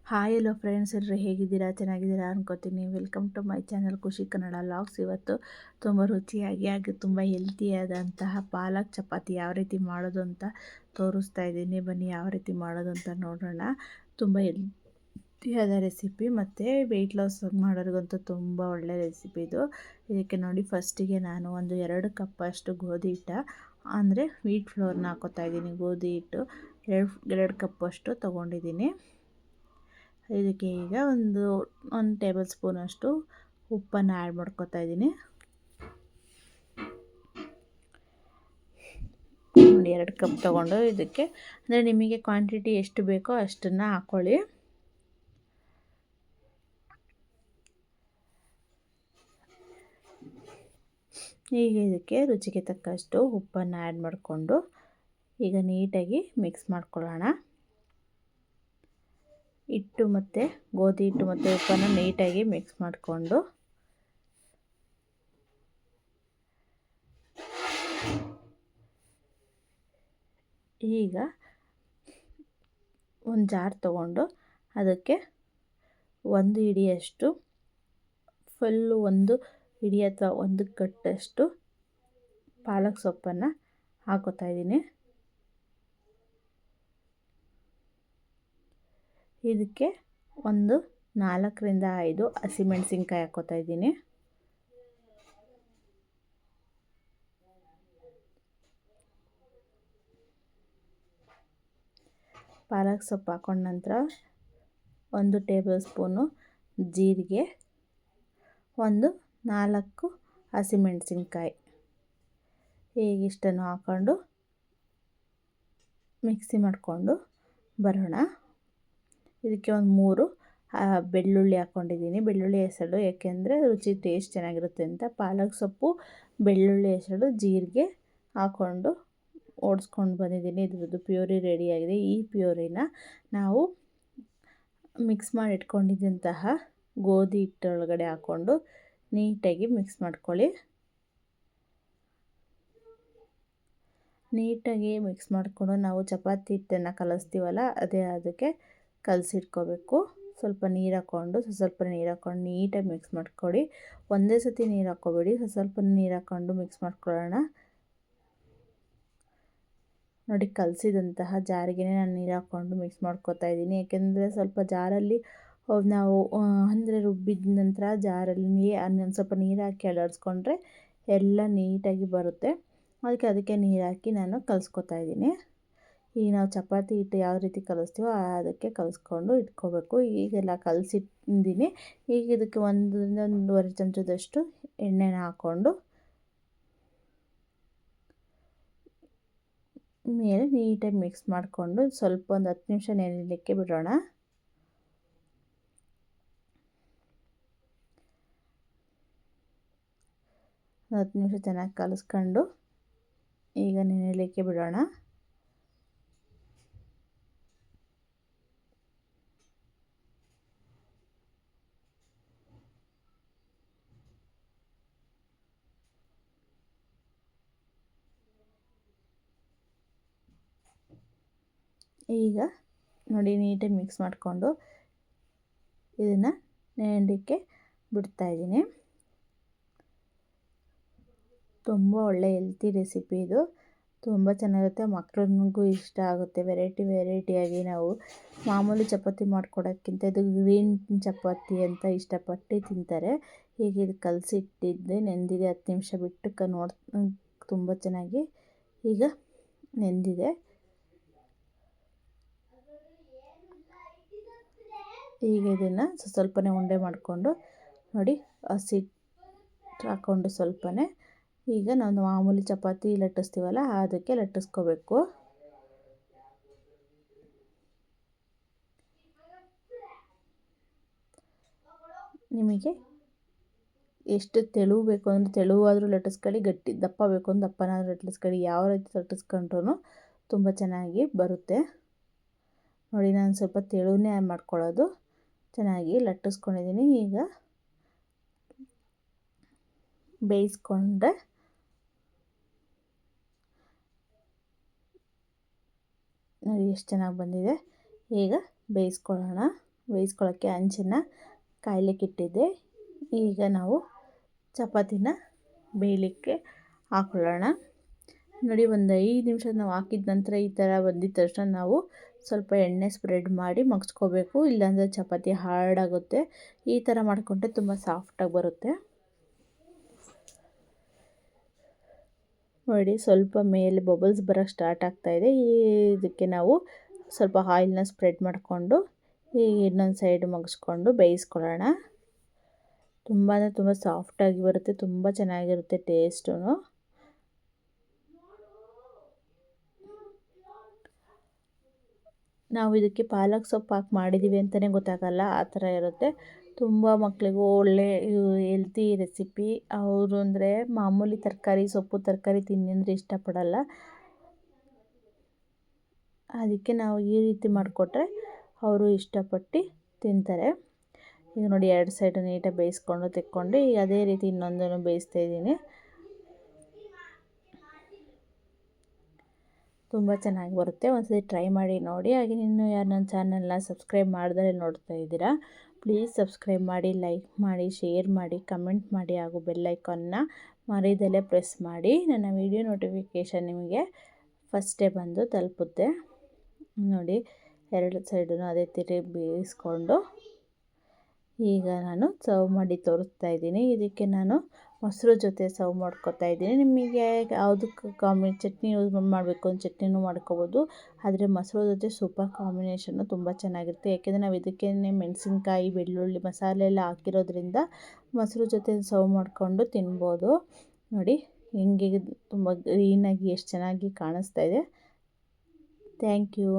Hi hello friends, ಎಲ್ಲರೂ ಹೇಗಿದ್ದೀರಾ? ಚೆನ್ನಾಗಿದ್ದೀರಾ ಅನ್ಕೋತೀನಿ. ವೆಲ್ಕಮ್ ಟು ಮೈ ಚಾನಲ್ ಖುಷಿ ಕನ್ನಡ ಲಾಗ್ಸ್. ಇವತ್ತು ತುಂಬ ರುಚಿಯಾಗಿ ಹಾಗೆ ತುಂಬ ಹೆಲ್ತಿಯಾದಂತಹ ಪಾಲಕ್ ಚಪಾತಿ ಯಾವ ರೀತಿ ಮಾಡೋದು ಅಂತ ತೋರಿಸ್ತಾ ಇದ್ದೀನಿ. ಬನ್ನಿ ಯಾವ ರೀತಿ ಮಾಡೋದು ಅಂತ ನೋಡೋಣ. ತುಂಬ ಹೆಲ್ತಿಯಾದ ರೆಸಿಪಿ ಮತ್ತು ವೆಯ್ಟ್ ಲಾಸ್ ಮಾಡೋರಿಗಂತೂ ತುಂಬ ಒಳ್ಳೆಯ ರೆಸಿಪಿ ಇದು. ಇದಕ್ಕೆ ನೋಡಿ, ಫಸ್ಟಿಗೆ ನಾನು ಒಂದು 2 ಕಪ್ಪಷ್ಟು ಗೋಧಿ ಹಿಟ್ಟು ಅಂದರೆ ವೀಟ್ ಫ್ಲೋರ್ನ ಹಾಕೋತಾ ಇದ್ದೀನಿ. ಗೋಧಿ ಹಿಟ್ಟು 2 ಕಪ್ಪಷ್ಟು ತೊಗೊಂಡಿದ್ದೀನಿ. ಇದಕ್ಕೆ ಈಗ ಒಂದು ಟೇಬಲ್ ಸ್ಪೂನಷ್ಟು ಉಪ್ಪನ್ನು ಆ್ಯಡ್ ಮಾಡ್ಕೊತಾ ಇದ್ದೀನಿ. ನೋಡಿ, 2 ಕಪ್ ತೊಗೊಂಡು ಇದಕ್ಕೆ ಅಂದರೆ ನಿಮಗೆ ಕ್ವಾಂಟಿಟಿ ಎಷ್ಟು ಬೇಕೋ ಅಷ್ಟನ್ನು ಹಾಕ್ಕೊಳ್ಳಿ. ಈಗ ಇದಕ್ಕೆ ರುಚಿಗೆ ತಕ್ಕಷ್ಟು ಉಪ್ಪನ್ನು ಆ್ಯಡ್ ಮಾಡಿಕೊಂಡು ಈಗ ನೀಟಾಗಿ ಮಿಕ್ಸ್ ಮಾಡ್ಕೊಳ್ಳೋಣ. ಹಿಟ್ಟು ಮತ್ತು ಗೋಧಿ ಹಿಟ್ಟು ಮತ್ತು ಉಪ್ಪನ್ನು ನೀಟಾಗಿ ಮಿಕ್ಸ್ ಮಾಡಿಕೊಂಡು ಈಗ ಒಂದು ಜಾರ್ ತಗೊಂಡು ಅದಕ್ಕೆ 1 ಹಿಡಿಯಷ್ಟು ಫುಲ್ಲು 1 ಹಿಡಿ ಅಥವಾ 1 ಕಟ್ಟಷ್ಟು ಪಾಲಕ್ ಸೊಪ್ಪನ್ನು ಹಾಕೋತಾ ಇದ್ದೀನಿ. ಇದಕ್ಕೆ ಒಂದು 4ರಿಂದ 5 ಹಸಿಮೆಣಸಿನ್ಕಾಯಿ ಹಾಕೋತಾ ಇದ್ದೀನಿ. ಪಾಲಕ್ ಸೊಪ್ಪು ಹಾಕೊಂಡ ನಂತರ 1 ಟೇಬಲ್ ಸ್ಪೂನು ಜೀರಿಗೆ, ಒಂದು 4 ಹಸಿಮೆಣಸಿನ್ಕಾಯಿ ಹೀಗಿಷ್ಟನ್ನು ಹಾಕ್ಕೊಂಡು ಮಿಕ್ಸಿ ಮಾಡಿಕೊಂಡು ಬರೋಣ. ಇದಕ್ಕೆ ಒಂದು 3 ಬೆಳ್ಳುಳ್ಳಿ ಹಾಕ್ಕೊಂಡಿದ್ದೀನಿ. ಬೆಳ್ಳುಳ್ಳಿ ಹೆಸರು ಏಕೆಂದರೆ ರುಚಿ ಟೇಸ್ಟ್ ಚೆನ್ನಾಗಿರುತ್ತೆ ಅಂತ. ಪಾಲಕ್ ಸೊಪ್ಪು, ಬೆಳ್ಳುಳ್ಳಿ ಹೆಸರು, ಜೀರಿಗೆ ಹಾಕ್ಕೊಂಡು ಓಡಿಸ್ಕೊಂಡು ಬಂದಿದ್ದೀನಿ. ಇದ್ರದ್ದು ಪ್ಯೂರಿ ರೆಡಿಯಾಗಿದೆ. ಈ ಪ್ಯೂರಿನ ನಾವು ಮಿಕ್ಸ್ ಮಾಡಿ ಇಟ್ಕೊಂಡಿದ್ದಂತಹ ಗೋಧಿ ಹಿಟ್ಟೊಳಗಡೆ ಹಾಕ್ಕೊಂಡು ನೀಟಾಗಿ ಮಿಕ್ಸ್ ಮಾಡ್ಕೊಳ್ಳಿ. ನೀಟಾಗಿ ಮಿಕ್ಸ್ ಮಾಡಿಕೊಂಡು ನಾವು ಚಪಾತಿ ಹಿಟ್ಟನ್ನು ಕಲಿಸ್ತೀವಲ್ಲ ಅದೇ ಅದಕ್ಕೆ ಕಲಸಿಟ್ಕೋಬೇಕು. ಸ್ವಲ್ಪ ನೀರು ಹಾಕ್ಕೊಂಡು ಸ್ವಲ್ಪ ನೀರು ಹಾಕ್ಕೊಂಡು ನೀಟಾಗಿ ಮಿಕ್ಸ್ ಮಾಡ್ಕೊಳ್ಳಿ. ಒಂದೇ ಸತಿ ನೀರು ಹಾಕ್ಕೋಬೇಡಿ, ಸ್ವಲ್ಪ ನೀರು ಹಾಕ್ಕೊಂಡು ಮಿಕ್ಸ್ ಮಾಡ್ಕೊಳ್ಳೋಣ. ನೋಡಿ, ಕಲಸಿದಂತಹ ಜಾರಿಗೆ ನಾನು ನೀರು ಹಾಕ್ಕೊಂಡು ಮಿಕ್ಸ್ ಮಾಡ್ಕೊತಾ ಇದ್ದೀನಿ. ಏಕೆಂದರೆ ಸ್ವಲ್ಪ ಜಾರಲ್ಲಿ ನಾವು ಅಂದರೆ ರುಬ್ಬಿದ ನಂತರ ಜಾರಲ್ಲಿ ಸ್ವಲ್ಪ ನೀರು ಹಾಕಿ ಅಲ್ಲಾಡಿಸ್ಕೊಂಡ್ರೆ ಎಲ್ಲ ನೀಟಾಗಿ ಬರುತ್ತೆ. ಅದಕ್ಕೆ ನೀರು ಹಾಕಿ ನಾನು ಕಲಿಸ್ಕೊತಾ ಇದ್ದೀನಿ. ಈಗ ನಾವು ಚಪಾತಿ ಹಿಟ್ಟು ಯಾವ ರೀತಿ ಕಲಿಸ್ತೀವೋ ಅದಕ್ಕೆ ಕಲಿಸ್ಕೊಂಡು ಇಟ್ಕೋಬೇಕು. ಈಗೆಲ್ಲ ಕಲಸಿಟ್ಟಿದ್ದೀನಿ. ಈಗ ಇದಕ್ಕೆ 1ರಿಂದ 1.5 ಚಮಚದಷ್ಟು ಎಣ್ಣೆನ ಹಾಕ್ಕೊಂಡು ಮೇಲೆ ನೀಟಾಗಿ ಮಿಕ್ಸ್ ಮಾಡಿಕೊಂಡು ಸ್ವಲ್ಪ ಒಂದು 10 ನಿಮಿಷ ನೆನೆಯಲಿಕ್ಕೆ ಬಿಡೋಣ. ಒಂದು 10 ನಿಮಿಷ ಚೆನ್ನಾಗಿ ಕಲಿಸ್ಕೊಂಡು ಈಗ ನೆನೆಯಲಿಕ್ಕೆ ಬಿಡೋಣ. ಈಗ ನೋಡಿ, ನೀಟಾಗಿ ಮಿಕ್ಸ್ ಮಾಡಿಕೊಂಡು ಇದನ್ನು ನೆನೆಯಲಿಕ್ಕೆ ಬಿಡ್ತಾಯಿದ್ದೀನಿ. ತುಂಬ ಒಳ್ಳೆ ಹೆಲ್ತಿ ರೆಸಿಪಿ ಇದು. ತುಂಬ ಚೆನ್ನಾಗಿರುತ್ತೆ, ಮಕ್ಳಿಗೂ ಇಷ್ಟ ಆಗುತ್ತೆ. ವೆರೈಟಿಯಾಗಿ ನಾವು ಮಾಮೂಲಿ ಚಪಾತಿ ಮಾಡ್ಕೊಡೋಕ್ಕಿಂತ ಇದು ಗ್ರೀನ್ ಚಪಾತಿ ಅಂತ ಇಷ್ಟಪಟ್ಟು ತಿಂತಾರೆ. ಹೀಗೆ ಇದು ಕಲಸಿಟ್ಟಿದ್ದೆ ನೆಂದಿದೆ. 10 ನಿಮಿಷ ಬಿಟ್ಟು ತುಂಬ ಚೆನ್ನಾಗಿ ಈಗ ನೆಂದಿದೆ. ಈಗ ಇದನ್ನು ಸ್ವಲ್ಪನೇ ಉಂಡೆ ಮಾಡಿಕೊಂಡು ನೋಡಿ, ಹಸಿ ಹಾಕ್ಕೊಂಡು ಸ್ವಲ್ಪನೇ ಈಗ ನಾವು ಮಾಮೂಲಿ ಚಪಾತಿ ಲಟ್ಟಿಸ್ತೀವಲ್ಲ ಅದಕ್ಕೆ ಲಟ್ಟಿಸ್ಕೋಬೇಕು. ನಿಮಗೆ ಎಷ್ಟು ತೆಳು ಬೇಕು ಅಂದರೆ ತೆಳುವಾದರೂ ಲಟ್ಟಿಸ್ಕೊಳ್ಳಿ, ಗಟ್ಟಿ ದಪ್ಪ ಬೇಕು ಅಂದರೆ ದಪ್ಪನಾದರೂ ಲಟ್ಟಿಸ್ಕೊಳ್ಳಿ. ಯಾವ ರೀತಿ ಲಟ್ಟಿಸ್ಕೊಂಡ್ರೂ ತುಂಬ ಚೆನ್ನಾಗಿ ಬರುತ್ತೆ. ನೋಡಿ, ನಾನು ಸ್ವಲ್ಪ ತೆಳುನೇ ಮಾಡ್ಕೊಳ್ಳೋದು. ಚೆನ್ನಾಗಿ ಲಟ್ಟಿಸ್ಕೊಂಡಿದ್ದೀನಿ. ಈಗ ಬೇಯಿಸ್ಕೊಂಡ್ರೆ ನೋಡಿ ಎಷ್ಟು ಚೆನ್ನಾಗಿ ಬಂದಿದೆ. ಈಗ ಬೇಯಿಸ್ಕೊಳ್ಳೋಣ. ಬೇಯಿಸ್ಕೊಳ್ಳೋಕ್ಕೆ ಹಂಚನ್ನು ಕಾಯ್ಲಿಕ್ಕೆ ಇಟ್ಟಿದ್ದೆ. ಈಗ ನಾವು ಚಪಾತಿನ ಬೇಯಲಿಕ್ಕೆ ಹಾಕೊಳ್ಳೋಣ. ನೋಡಿ, ಒಂದು 5 ನಿಮಿಷ ನಾವು ಹಾಕಿದ ನಂತರ ಈ ಥರ ಬಂದಿದ ತಕ್ಷಣ ನಾವು ಸ್ವಲ್ಪ ಎಣ್ಣೆ ಸ್ಪ್ರೆಡ್ ಮಾಡಿ ಮಗ್ಸ್ಕೋಬೇಕು, ಇಲ್ಲಾಂದರೆ ಚಪಾತಿ ಹಾರ್ಡಾಗುತ್ತೆ. ಈ ಥರ ಮಾಡಿಕೊಂಡ್ರೆ ತುಂಬ ಸಾಫ್ಟಾಗಿ ಬರುತ್ತೆ. ನೋಡಿ, ಸ್ವಲ್ಪ ಮೇಲೆ ಬಬಲ್ಸ್ ಬರೋಕ್ಕೆ ಸ್ಟಾರ್ಟ್ ಆಗ್ತಾಯಿದೆ. ಇದಕ್ಕೆ ನಾವು ಸ್ವಲ್ಪ ಆಯಿಲ್ನ ಸ್ಪ್ರೆಡ್ ಮಾಡಿಕೊಂಡು ಇನ್ನೊಂದು ಸೈಡ್ ಮಗ್ಸ್ಕೊಂಡು ಬೇಯಿಸ್ಕೊಳ್ಳೋಣ. ತುಂಬ ಅಂದರೆ ತುಂಬ ಸಾಫ್ಟಾಗಿ ಬರುತ್ತೆ, ತುಂಬ ಚೆನ್ನಾಗಿರುತ್ತೆ ಟೇಸ್ಟು. ನಾವು ಇದಕ್ಕೆ ಪಾಲಕ್ ಸೊಪ್ಪು ಹಾಕಿ ಮಾಡಿದ್ದೀವಿ ಅಂತಲೇ ಗೊತ್ತಾಗಲ್ಲ, ಆ ಥರ ಇರುತ್ತೆ. ತುಂಬ ಮಕ್ಕಳಿಗೂ ಒಳ್ಳೆ ಹೆಲ್ತಿ ರೆಸಿಪಿ. ಅವರು ಅಂದರೆ ಮಾಮೂಲಿ ಸೊಪ್ಪು ತರಕಾರಿ ತಿನ್ನಿ ಅಂದರೆ ಇಷ್ಟಪಡಲ್ಲ. ಅದಕ್ಕೆ ನಾವು ಈ ರೀತಿ ಮಾಡಿಕೊಟ್ರೆ ಅವರು ಇಷ್ಟಪಟ್ಟು ತಿಂತಾರೆ. ಈಗ ನೋಡಿ, 2 ಸೈಡು ನೀಟಾಗಿ ಬೇಯಿಸ್ಕೊಂಡು ತೆಕ್ಕೊಂಡು ಈಗ ಅದೇ ರೀತಿ ಇನ್ನೊಂದನ್ನು ಬೇಯಿಸ್ತಾಯಿದ್ದೀನಿ. ತುಂಬ ಚೆನ್ನಾಗಿ ಬರುತ್ತೆ. ಒಂದ್ಸತಿ ಟ್ರೈ ಮಾಡಿ ನೋಡಿ. ಹಾಗೆ ಇನ್ನೂ ಯಾರು ನನ್ನ ಚಾನಲ್ನ ಸಬ್ಸ್ಕ್ರೈಬ್ ಮಾಡಿದರೆ ನೋಡ್ತಾ ಇದ್ದೀರಾ, ಪ್ಲೀಸ್ ಸಬ್ಸ್ಕ್ರೈಬ್ ಮಾಡಿ, ಲೈಕ್ ಮಾಡಿ, ಶೇರ್ ಮಾಡಿ, ಕಮೆಂಟ್ ಮಾಡಿ ಹಾಗೂ ಬೆಲ್ ಐಕಾನ್ನ ಮರೀದಲ್ಲೇ ಪ್ರೆಸ್ ಮಾಡಿ. ನನ್ನ ವಿಡಿಯೋ ನೋಟಿಫಿಕೇಷನ್ ನಿಮಗೆ ಫಸ್ಟೇ ಬಂದು ತಲುಪುತ್ತೆ. ನೋಡಿ, 2 ಸೈಡೂ ಅದೇ ತಿರುಗಿ ಬೇಯಿಸ್ಕೊಂಡು ಈಗ ನಾನು ಸರ್ವ್ ಮಾಡಿ ತೋರಿಸ್ತಾ ಇದ್ದೀನಿ. ಇದಕ್ಕೆ ನಾನು ಮೊಸರು ಜೊತೆ ಸರ್ವ್ ಮಾಡ್ಕೊತಾ ಇದ್ದೀನಿ. ನಿಮಗೆ ಯಾವುದಕ್ಕೆ ಚಟ್ನಿ ಯೂಸ್ ಮಾಡಬೇಕು ಅಂತ ಚಟ್ನಿನೂ ಮಾಡ್ಕೋಬೋದು, ಆದರೆ ಮೊಸರು ಜೊತೆ ಸೂಪರ್ ಕಾಂಬಿನೇಷನ್ನು ತುಂಬ ಚೆನ್ನಾಗಿರುತ್ತೆ. ಯಾಕೆಂದರೆ ನಾವು ಇದಕ್ಕೆ ಮೆಣಸಿನ್ಕಾಯಿ, ಬೆಳ್ಳುಳ್ಳಿ ಮಸಾಲೆ ಎಲ್ಲ ಹಾಕಿರೋದ್ರಿಂದ ಮೊಸರು ಜೊತೆ ಸರ್ವ್ ಮಾಡಿಕೊಂಡು ತಿನ್ಬೋದು. ನೋಡಿ ಹೆಂಗೆ ತುಂಬ ಗ್ರೀನಾಗಿ ಎಷ್ಟು ಚೆನ್ನಾಗಿ ಕಾಣಿಸ್ತಾ ಇದೆ. Thank you.